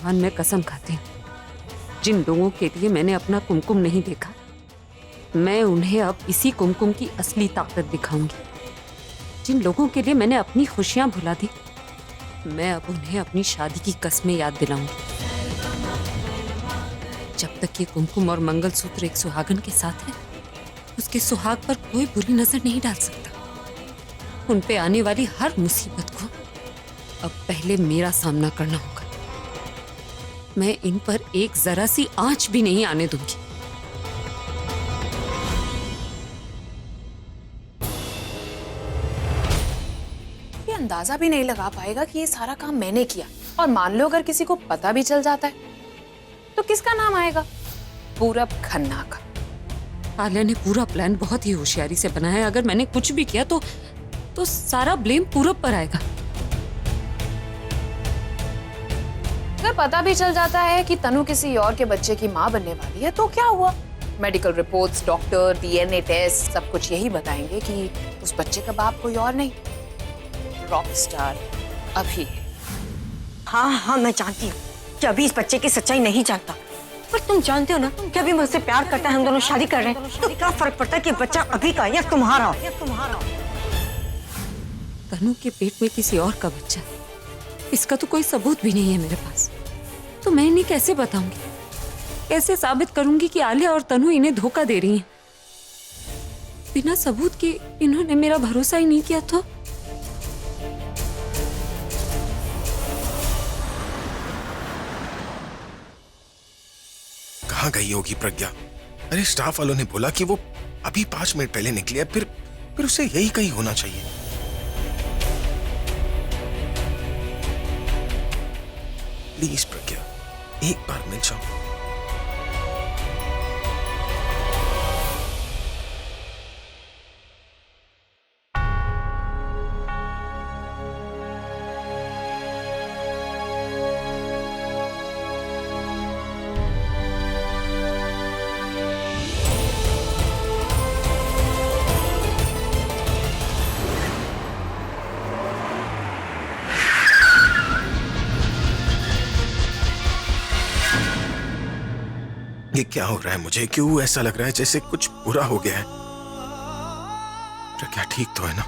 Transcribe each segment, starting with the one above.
भगवान मैं कसम खाती हूँ, जिन लोगों के लिए मैंने अपना कुमकुम नहीं देखा, मैं उन्हें अब इसी कुमकुम की असली ताकत दिखाऊंगी। जिन लोगों के लिए मैंने अपनी खुशियां भुला दी, मैं अब उन्हें अपनी शादी की कस्में याद दिलाऊंगी। जब तक ये कुमकुम और मंगलसूत्र एक सुहागन के साथ है, उसके सुहाग पर कोई बुरी नजर नहीं डाल सकता। उन पे आने वाली हर मुसीबत को अब पहले मेरा सामना करना होगा। मैं इन पर एक जरा सी आंच भी नहीं आने दूंगी। ये अंदाजा भी नहीं लगा पाएगा कि ये सारा काम मैंने किया, और मान लो अगर किसी को पता भी चल जाता है तो किसका नाम आएगा? पूरब खन्ना का। आलिया ने पूरा प्लान बहुत ही होशियारी से बनाया है। अगर मैंने कुछ भी किया तो सारा ब्लेम पूरब पर आएगा। अगर पता भी चल जाता है कि तनु किसी और के बच्चे की मां बनने वाली है तो क्या हुआ? Medical reports, doctor, DNA test सब कुछ यही बताएंगे कि उस बच्चे का बाप कोई और नहीं, रॉकस्टार अभी। हाँ, मैं जानती हूँ कि अभी इस बच्चे की सच्चाई नहीं जानता, पर तुम जानते हो ना कि अभी मुझसे प्यार करता है, हम दोनों शादी कर रहे हैं, तो क्या फर्क पड़ता है कि बच्चा अभी का या तुम्हारा? तनु के पेट में किसी और का बच्चा है, इसका तो कोई सबूत भी नहीं है मेरे पास। तो मैं इन्हें कैसे बताऊंगी, कैसे साबित करूंगी कि आलिया और तनु इन्हें धोखा दे रही हैं? बिना सबूत के इन्होंने मेरा भरोसा ही नहीं किया तो? कहाँ गई होगी प्रज्ञा? अरे स्टाफ वालों ने बोला कि वो अभी 5 मिनट पहले निकली है, फिर उसे यही कहीं होना चाहिए। प्लीज प्रज्ञा, एक बार मिल जाओ। ये क्या हो रहा है? मुझे क्यों ऐसा लग रहा है जैसे कुछ बुरा हो गया है? प्रज्ञा ठीक तो है ना?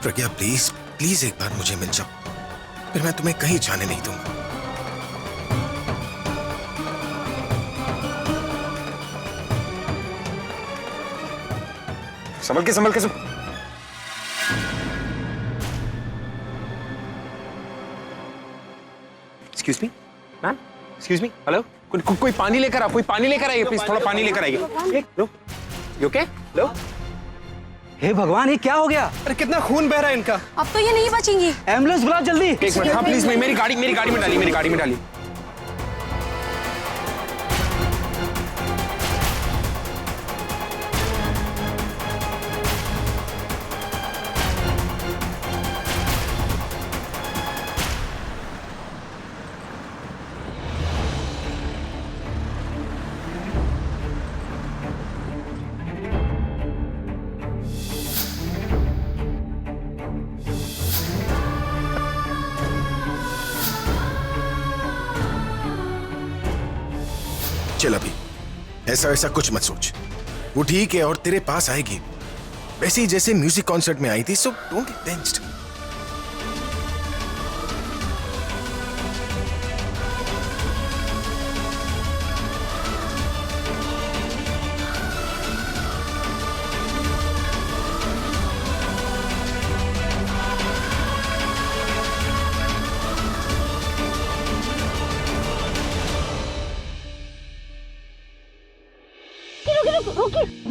प्रज्ञा प्लीज प्लीज एक बार मुझे मिल जाओ, फिर मैं तुम्हें कहीं जाने नहीं दूंगा। संभल के excuse me ma'am, excuse me, hello, कोई पानी लेकर आ, कोई पानी लेकर आइए प्लीज, थोड़ा पानी लेकर आइए। लो, यू ओके? लो। हे भगवान, ये क्या हो गया? अरे कितना खून बह रहा है इनका। अब तो ये नहीं बचेंगी। एम्बुलेंस बुलाओ जल्दी। एक मिनट, हाँ प्लीज, मेरी गाड़ी में डालिए। चल अभी ऐसा वैसा कुछ मत सोच, वो ठीक है और तेरे पास आएगी वैसे ही जैसे म्यूजिक कॉन्सर्ट में आई थी। So don't get tensed.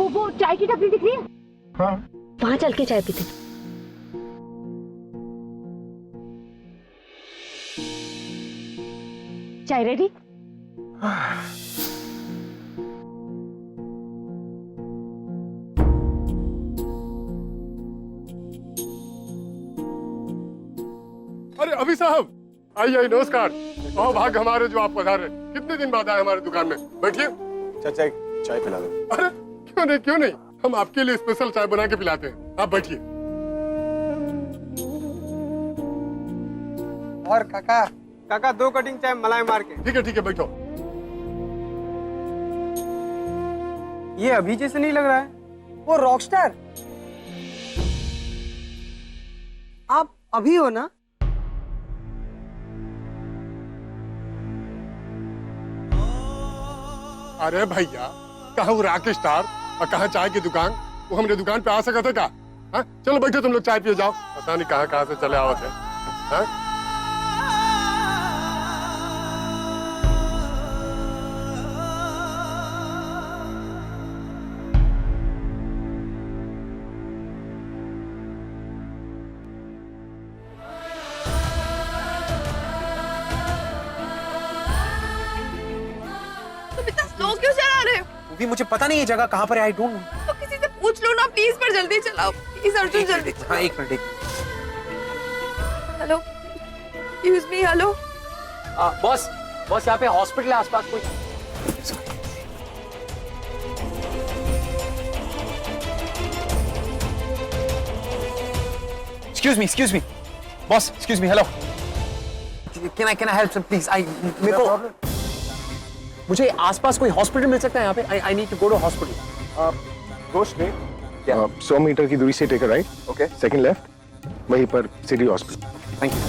वो चाय की टपरी दिख रही है? हाँ। वहां चल के चाय पीते। चाय रेडी? अरे अभी साहब, आइए नमस्कार। आओ भाग हमारे जो आप पधार रहे, कितने दिन बाद आए हमारे दुकान में, बैठिए। चाचा एक चाय पिला दो। अरे क्यों नहीं, हम आपके लिए स्पेशल चाय बना के पिलाते हैं, आप बैठिए। और काका 2 कटिंग चाय मलाई मार के। ठीक है बैठो। ये अभी जैसे नहीं लग रहा है, वो रॉकस्टार। आप अभी हो ना? अरे भैया, कहाँ वो रॉक स्टार और कहाँ चाय की दुकान? वो हमारे दुकान पे आ सका था क्या? हाँ चलो बैठो, तुम लोग चाय पिए जाओ। पता नहीं कहाँ से चले आओ थे। हाँ? स्लो क्यों चला रहे हो? वो भी मुझे पता नहीं ये जगह कहाँ पर है, आई डोंट नो। तो किसी से पूछ लो ना प्लीज, पर जल्दी चलाओ प्लीज अर्जुन, जल्दी। हाँ एक minute. Hello, excuse me, hello. Boss यहाँ पे हॉस्पिटल है आसपास कोई? Excuse me, boss. Excuse me, hello. Can I help some please? मेरे को मुझे आसपास कोई हॉस्पिटल मिल सकता है यहाँ पे? I need to go to hospital. Go straight. 100 metre की दूरी से take right. Okay. Second left, वहीं पर city hospital. Thank you.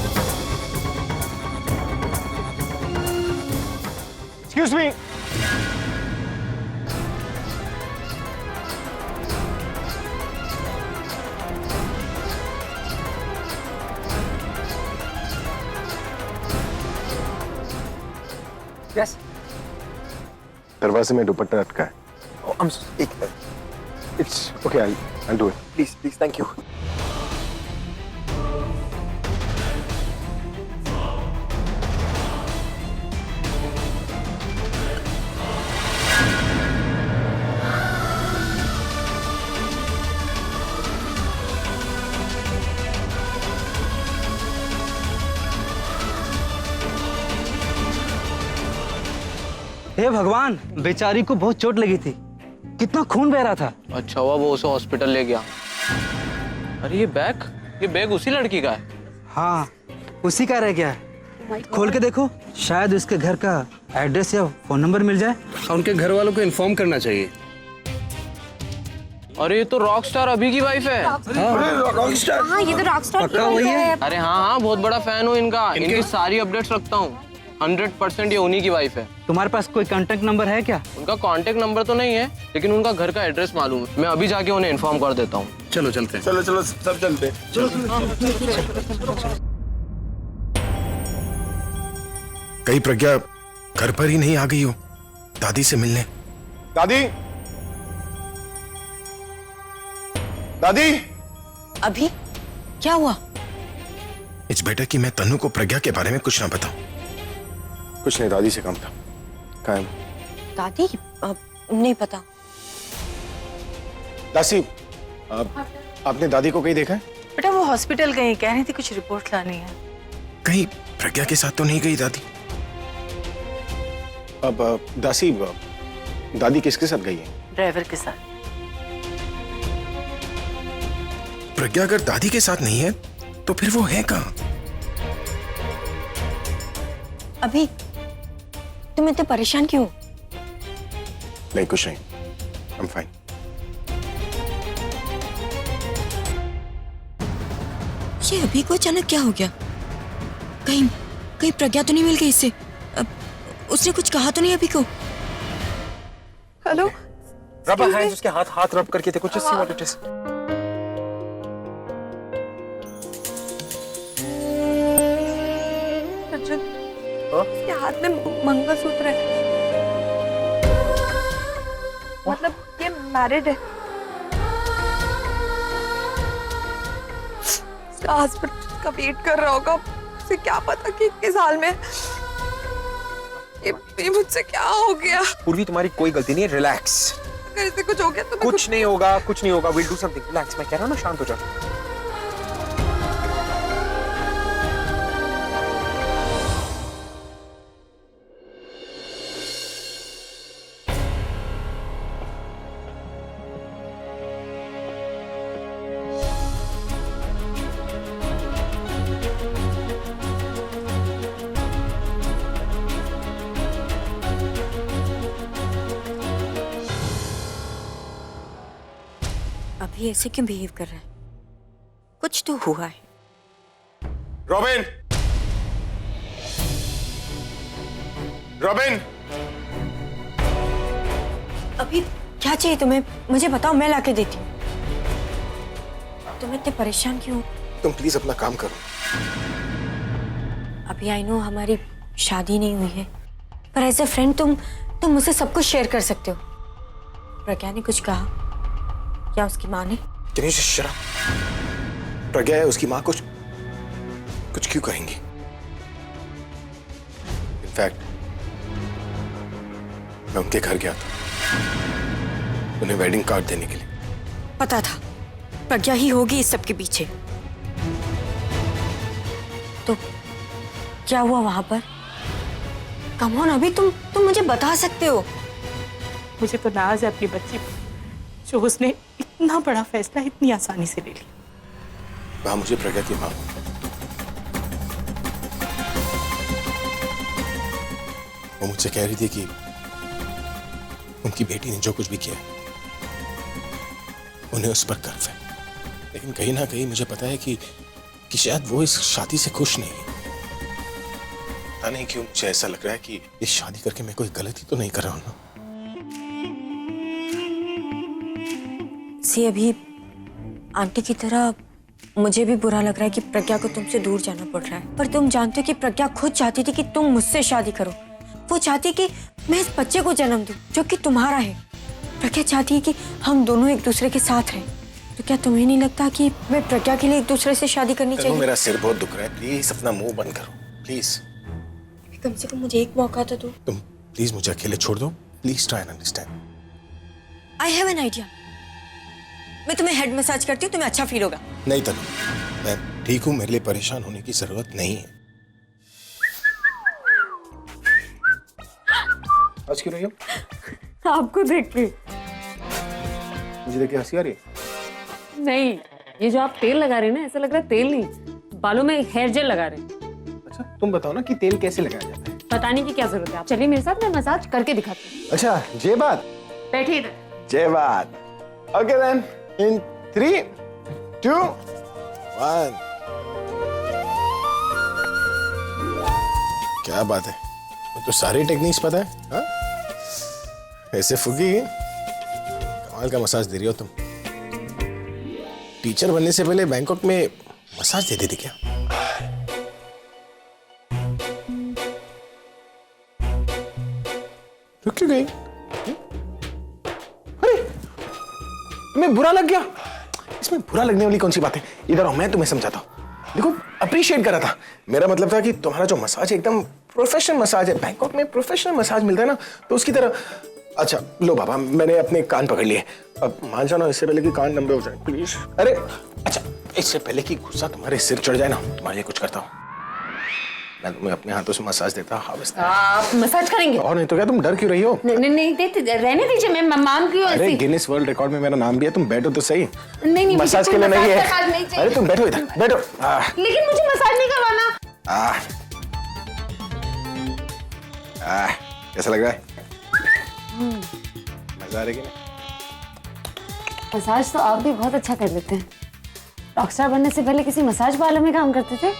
Excuse me. Yes. दरवाजे में दुपट्टा अटका है। Oh, It's okay, I'll do it. please, thank you. हे भगवान, बेचारी को बहुत चोट लगी थी, कितना खून बह रहा था। अच्छा हुआ वो उसे हॉस्पिटल ले गया। अरे ये बैग उसी लड़की का है। हाँ, उसी का रह गया है। खोल के देखो, शायद उसके घर का एड्रेस या फोन नंबर मिल जाए। उनके घर वालों को इन्फॉर्म करना चाहिए। अरे ये तो रॉक स्टार अभी की वाइफ है। हाँ, ये तो रॉकस्टार पक्का वही है। अरे हाँ, बहुत बड़ा फैन हूँ इनका। इनकी सारी अपडेट्स रखता हूँ। 100% ये उन्हीं की वाइफ है। तुम्हारे पास कोई कांटेक्ट नंबर है क्या? उनका कांटेक्ट नंबर तो नहीं है, लेकिन उनका घर का एड्रेस मालूम है। मैं अभी जाके उन्हें इन्फॉर्म कर देता हूँ। चलो चलते हैं। चलो सब चलते। कहीं प्रज्ञा घर पर ही नहीं आ गई हो दादी से मिलने? दादी अभी क्या हुआ? इट्स बेटर कि मैं तनु को प्रज्ञा के बारे में कुछ ना बताऊं। कुछ नहीं, दादी से काम था। कहाँ है? दादी नहीं पता। दासी, आपने दादी को कहीं देखा है? बेटा वो हॉस्पिटल गई, कह रही थी कुछ रिपोर्ट लानी है। कहीं प्रज्ञा के साथ तो नहीं गई दादी? अब दासी, दादी किसके साथ गई है? ड्राइवर के साथ। प्रज्ञा अगर दादी के साथ नहीं है तो फिर वो है कहाँ? अभी तुम इतने परेशान क्यों? नहीं कुछ नहीं, I'm fine. ये अभी को अचानक क्या हो गया? कहीं प्रज्ञा तो नहीं मिल गई इससे? उसने कुछ कहा तो नहीं अभी को? हेलो, रब हैंड्स, उसके हाथ रब करके देखो, just see what it is. Arjun, इसके हाथ में मंगलसूत्र है। मतलब ये मैरिड है। इसका हस्बैंड का वेट कर रहा होगा। उसे क्या पता कि किस हाल में। ये मुझसे क्या हो गया? पूर्वी तुम्हारी कोई गलती नहीं है, रिलैक्स। अगर इसे कुछ हो गया तो कुछ नहीं होगा, विल डू समथिंग, रिलैक्स। मैं कह रहा हूँ ना, शांत हो जाओ। अभी ऐसे क्यों बिहेव कर रहा है? कुछ तो हुआ है। रॉबिन, रॉबिन, अभी क्या चाहिए तुम्हें? मुझे बताओ, मैं लाके देती हूँ। तुम इतने परेशान क्यों? तुम प्लीज अपना काम करो। अभी आई नो हमारी शादी नहीं हुई है, पर एज ए फ्रेंड तुम मुझसे सब कुछ शेयर कर सकते हो। प्रज्ञा ने कुछ कहा क्या उसकी माँ ने? Can you just shut up? प्रज्ञा है, उसकी माँ कुछ क्यों कहेंगी? इनफैक्ट मैं उनके घर गया था उन्हें वेडिंग कार्ड देने के लिए। पता था प्रज्ञा ही होगी इस सब के पीछे। तो क्या हुआ वहां पर? कम ऑन अभी तुम मुझे बता सकते हो। मुझे तो नाज है अपनी बच्ची पर, जो उसने इतना बड़ा फैसला इतनी आसानी से ले लिया। वहां मुझे प्रज्ञा की माँ वो मुझसे कह रही थी कि उनकी बेटी ने जो कुछ भी किया उन्हें उस पर गर्व है, लेकिन कहीं ना कहीं मुझे पता है कि शायद वो इस शादी से खुश नहीं है। पता नहीं क्यों मुझे ऐसा लग रहा है कि इस शादी करके मैं कोई गलती तो नहीं कर रहा हूं ना। सी अभी आंटी की तरह मुझे भी बुरा लग रहा है कि प्रज्ञा को तुमसे दूर जाना पड़ रहा है, पर तुम जानते हो कि प्रज्ञा खुद चाहती थी कि तुम मुझसे शादी करो। वो चाहती कि मैं इस बच्चे को जन्म दूं जो कि तुम्हारा है। प्रज्ञा चाहती है कि हम दोनों एक दूसरे के साथ रहें। तो क्या तुम्हें नहीं लगता कि मैं प्रज्ञा के लिए एक दूसरे से शादी करनी चाहिए? मेरा सिर बहुत दुख रहा है, प्लीज अपना मुंह बंद करो प्लीज। कम से कम मुझे एक मौका तो दो। तुम प्लीज मुझे अकेले छोड़ दो, please try and understand. I have an idea. मैं तुम्हें हेड मसाज करती हूँ, तुम्हें अच्छा फील होगा। नहीं तनु, मैं ठीक हूँ, मेरे लिए परेशान होने की जरूरत नहीं है। आज क्यों रही हो? आपको देख के। मुझे देख के हंसी आ रही है? नहीं, ये जो आप तेल लगा रहे हैं ना, ऐसा लग रहा है तेल नहीं, बालों में हेयर जेल लगा रहे हैं। अच्छा तुम बताओ ना कि तेल कैसे लगाया जाता है? बताने की क्या जरूरत है? आप चलिए मेरे साथ, मैं मसाज करके दिखाती हूँ। अच्छा जय बात। बैठिए इधर। जय बात। ओके देन, इन 3, 2, 1। क्या बात है, तो सारे टेक्निक्स पता है? हाँ? ऐसे फुगी कमाल का मसाज दे रही हो तुम। टीचर बनने से पहले बैंकॉक में मसाज देती थी क्या? रुक क्यों गई? अरे तुम्हें बुरा लग गया? इसमें बुरा लगने वाली कौन सी बात है? इधर आओ, मैं तुम्हें समझाता हूँ। देखो अप्रिशिएट करा था, मेरा मतलब था कि तुम्हारा जो मसाज है एकदम प्रोफेशनल मसाज है। बैंकॉक में प्रोफेशनल मसाज मिलता है ना, तो उसकी तरह। अच्छा लो बाबा, मैंने अपने कान पकड़ लिए, अब मान जाओ ना, इससे पहले कि कान लंबे हो जाए प्लीज। अरे अच्छा, इससे पहले कि गुस्सा तुम्हारे सिर चढ़ जाए ना, तुम्हारे लिए कुछ करता हूँ। मैं तुम्हें अपने हाथों से मसाज देता। आप मसाज करेंगे? और नहीं तो क्या, तुम डर क्यों रही हो? नहीं देते, रहने दीजिए, मैं मान क्यों? अरे गिनीज वर्ल्ड रिकॉर्ड में मेरा नाम भी है, तुम बैठो तो सही। नहीं मसाज के लिए नहीं है। अरे तुम बैठो इधर, बैठो। लेकिन मुझे मसाज नहीं करवाना। कैसा लग रहा है? मजा आ रहा है कि नहीं? मसाज तो आप भी बहुत अच्छा कर लेते हैं। रॉकस्टार बनने से पहले किसी मसाज पार्लर में काम करते थे?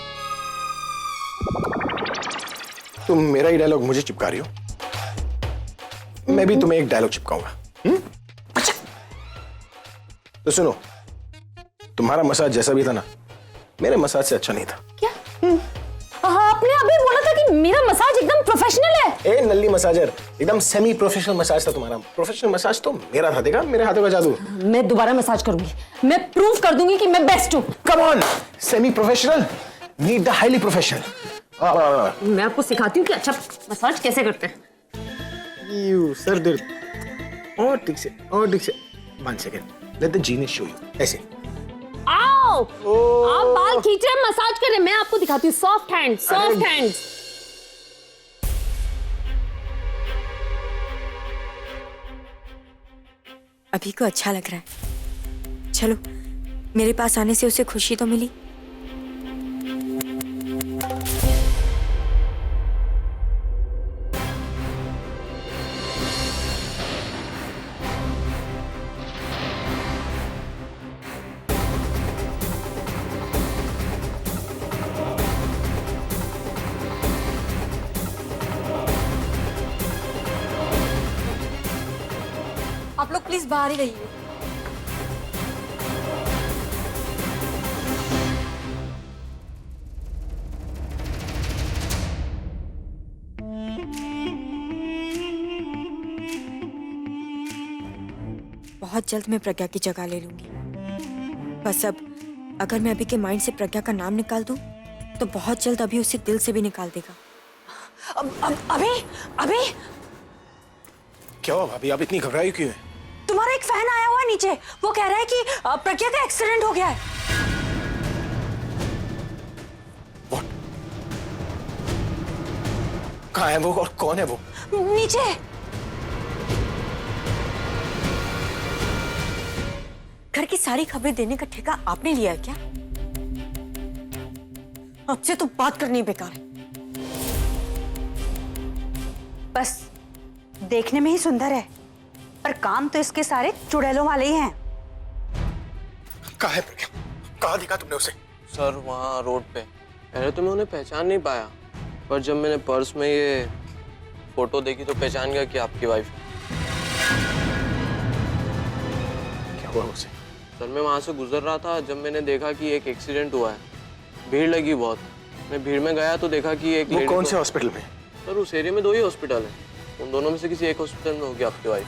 तुम मेरा ही डायलॉग मुझे चिपका रही हो, मैं भी तुम्हें एक डायलॉग चिपकाऊंगा। अच्छा तो सुनो, तुम्हारा मसाज जैसा भी था ना, मेरे मसाज से अच्छा नहीं था। क्या? आपने अभी बोला था कि मेरा मसाज एकदम प्रोफेशनल है। ए नल्ली मसाजर, एकदम सेमी प्रोफेशनल मसाज था तुम्हारा। प्रोफेशनल मसाज तो मेरा था। देखा मेरे हाथों का जादू। मैं दोबारा मसाज करूंगी, मैं प्रूव कर दूंगी कि मैं बेस्ट हूँ। Come on, semi professional need the highly professional. मैं आपको सिखाती हूँ कि अच्छा मसाज कैसे करते हैं। यू सर दर्द। और ठीक से, और ठीक से। 1 second, let the genius show you. ऐसे। आओ, आप बाल खींच रहे हैं, मसाज कर रहे हैं, मैं आपको दिखाती हूँ। Soft hand, soft hand. अभी को अच्छा लग रहा है। चलो, मेरे पास आने से उसे खुशी तो मिली। प्लीज बाहर ही रहिए। बहुत जल्द मैं प्रज्ञा की जगह ले लूंगी। बस अब अगर मैं अभी के माइंड से प्रज्ञा का नाम निकाल दूं, तो बहुत जल्द अभी उसे दिल से भी निकाल देगा। अभी अभी क्या हुआ भाभी, आप इतनी घबराई क्यों है? तुम्हारा एक फैन आया हुआ है नीचे, वो कह रहा है कि प्रज्ञा का एक्सीडेंट हो गया है। What? कहाँ है वो और कौन है वो? नीचे। घर की सारी खबरें देने का ठेका आपने लिया है क्या? आपसे तो बात करनी बेकार है। बस देखने में ही सुंदर है, पर काम तो इसके सारे चुड़ैलों वाले ही हैं। कहाँ है प्रज्ञा? कहाँ देखा तुमने उसे? सर वहाँ रोड पे। पहले तो मैं उन्हें पहचान नहीं पाया, पर जब मैंने पर्स में ये फोटो देखी तो पहचान गया कि आपकी वाइफ। क्या हुआ उसे? सर मैं वहाँ से गुजर रहा था जब मैंने देखा कि एक एक्सीडेंट हुआ है। भीड़ लगी बहुत। मैं भीड़ में गया तो देखा कि एक वो कौन से हॉस्पिटल में? सर उस एरिया में 2 ही हॉस्पिटल हैं। उन दोनों में से किसी एक हॉस्पिटल में होगी आपकी वाइफ।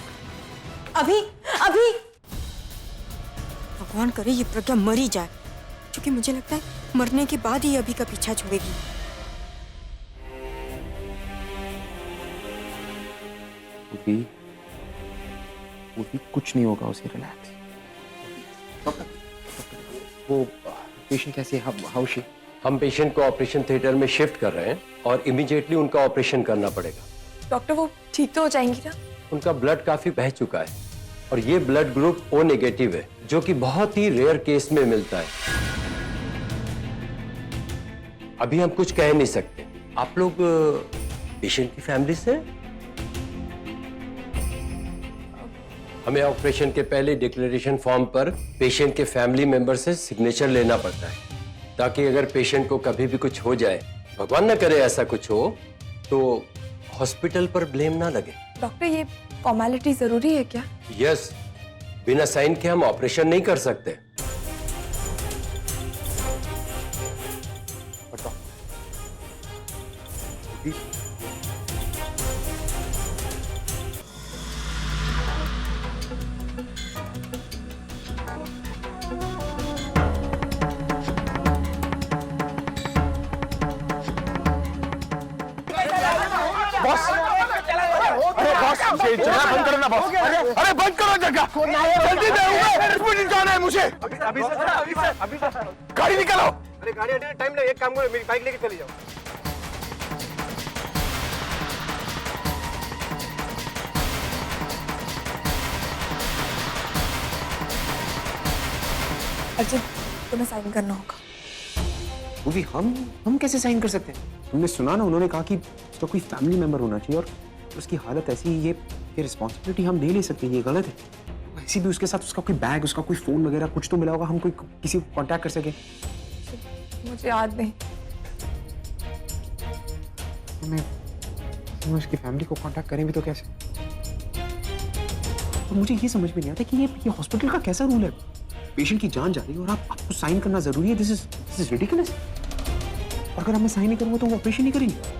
अभी अभी भगवान करे ये प्रज्ञा मर ही जाए, क्योंकि मुझे लगता है मरने के बाद ही अभी का पीछा छोड़ेगी। कुछ नहीं होगा उसे, रिलैक्स। वो पेशेंट कैसे है? How she? हम पेशेंट को ऑपरेशन थिएटर में शिफ्ट कर रहे हैं और इमीडिएटली उनका ऑपरेशन करना पड़ेगा। डॉक्टर वो ठीक तो हो जाएंगी ना? उनका ब्लड काफी बह चुका है और ये ब्लड ग्रुप ओ नेगेटिव है, जो कि बहुत ही रेयर केस में मिलता है। अभी हम कुछ कह नहीं सकते। आप लोग पेशेंट की फैमिली से? हमें ऑपरेशन के पहले डिक्लेरेशन फॉर्म पर पेशेंट के फैमिली मेंबर से सिग्नेचर लेना पड़ता है, ताकि अगर पेशेंट को कभी भी कुछ हो जाए, भगवान न करे ऐसा कुछ हो, तो हॉस्पिटल पर ब्लेम ना लगे। डॉक्टर ये फॉर्मेलिटी जरूरी है क्या? यस, बिना साइन के हम ऑपरेशन नहीं कर सकते। अरे जगह बंद करो ना बॉस। अरे बंद करो जगह, जल्दी दे, जाना है मुझे। अभी गाड़ी निकालो। अरे गाड़ी टाइम लगे, एक काम करो मेरी बाइक लेके चले जाओ। अर्जुन तुम्हें साइन करना होगा। वो भी हम कैसे साइन कर सकते हैं? तुमने सुना ना, उन्होंने कहा कि उसका कोई फैमिली मेंबर होना चाहिए और उसकी हालत ऐसी, ये रिस्पॉन्सिबिलिटी हम नहीं ले सकते, ये गलत है। ऐसी भी उसके साथ उसका कोई बैग, उसका कोई फोन वगैरह कुछ तो मिला होगा, हम कोई किसी को कांटेक्ट कर सके। मुझे याद नहीं। हम उसकी फैमिली को कांटेक्ट करें भी तो कैसे? और मुझे ये समझ में नहीं आता कि ये हॉस्पिटल का कैसा रूल है? पेशेंट की जान जा रही है और आपको साइन करना जरूरी है। This is ridiculous. अगर मैं साइन नहीं करूंगा तो वो ऑपरेशन नहीं करेंगे।